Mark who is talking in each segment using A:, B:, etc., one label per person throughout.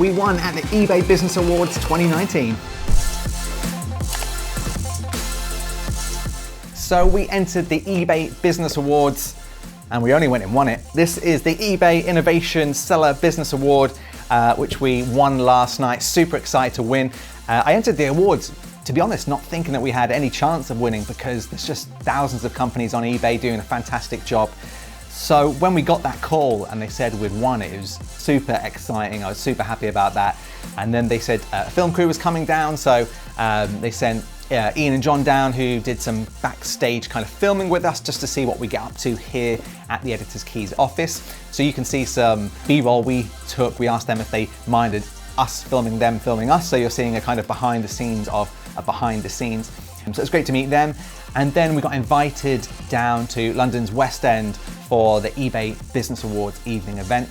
A: we won at the eBay Business Awards 2019. So we entered the eBay Business Awards and we only went and won it. This is the eBay Innovation Seller Business Award, which we won last night. Super excited to win. I entered the awards, to be honest, not thinking that we had any chance of winning because there's just thousands of companies on eBay doing a fantastic job. So when we got that call and they said we'd won, it was super exciting. I was super happy about that. And then they said a film crew was coming down, so they sent Ian and John down, who did some backstage kind of filming with us just to see what we get up to here at the Editor's Keys office. So you can see some B-roll we took. We asked them if they minded us filming them filming us. So you're seeing a kind of behind the scenes of a behind the scenes. So it's great to meet them. And then we got invited down to London's West End for the eBay Business Awards evening event.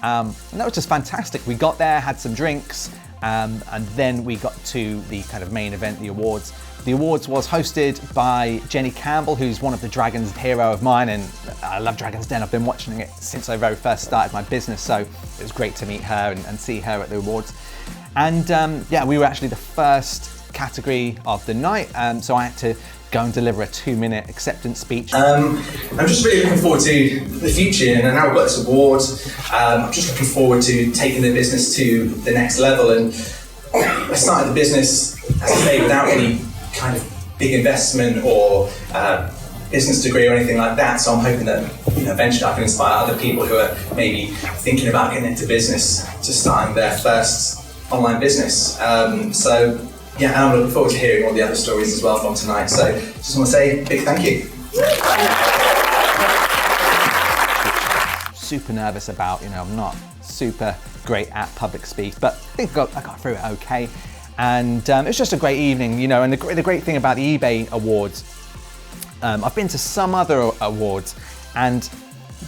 A: And that was just fantastic. We got there, had some drinks, and then we got to the kind of main event, the awards. The awards was hosted by Jenny Campbell, who's one of the Dragon's hero of mine, and I love Dragon's Den. I've been watching it since I very first started my business, so it was great to meet her and see her at the awards. And yeah, we were actually the first category of the night, so I had to go and deliver a 2-minute acceptance speech. I'm
B: just really looking forward to the future, and now we've got this award. I'm just looking forward to taking the business to the next level. And I started the business, as I say, without any kind of big investment or business degree or anything like that. So I'm hoping that eventually I can inspire other people who are maybe thinking about getting into business to starting their first online business. So yeah, and I'm looking forward to hearing all the other stories as well from tonight. So just want to say a big thank you.
A: Super nervous about, I'm not super great at public speech, but I think I got through it okay. And it was just a great evening, and the great thing about the eBay Awards, I've been to some other awards, and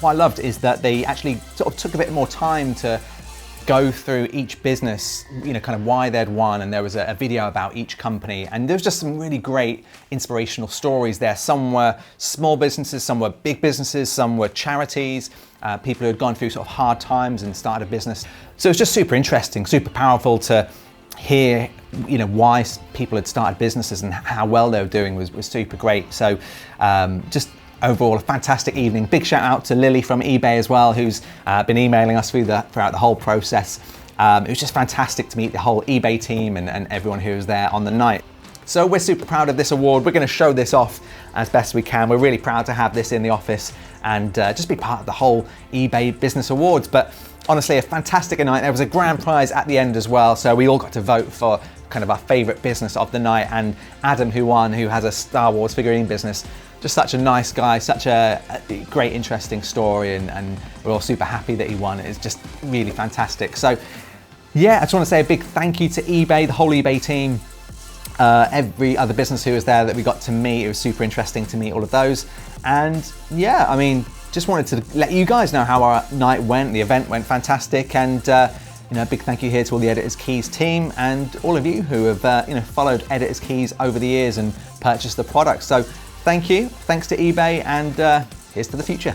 A: what I loved is that they actually sort of took a bit more time to go through each business, kind of why they'd won, and there was a video about each company, and there was just some really great inspirational stories there. Some were small businesses, some were big businesses, some were charities, people who had gone through sort of hard times and started a business. So it was just super interesting, super powerful to hear, why people had started businesses and how well they were doing was super great. So just overall, a fantastic evening. Big shout out to Lily from eBay as well, who's been emailing us throughout the whole process. It was just fantastic to meet the whole eBay team and everyone who was there on the night. So we're super proud of this award. We're going to show this off as best we can. We're really proud to have this in the office and just be part of the whole eBay Business Awards. But honestly, a fantastic night. There was a grand prize at the end as well. So we all got to vote for kind of our favorite business of the night. And Adam, who won, who has a Star Wars figurine business, just such a nice guy, such a great, interesting story, and we're all super happy that he won. It's just really fantastic. So yeah, I just want to say a big thank you to eBay, the whole eBay team, every other business who was there that we got to meet. It was super interesting to meet all of those. And yeah, I mean, just wanted to let you guys know how our night went. The event went fantastic, and a big thank you here to all the Editor's Keys team and all of you who have followed Editor's Keys over the years and purchased the product. So thank you, thanks to eBay, and here's to the future.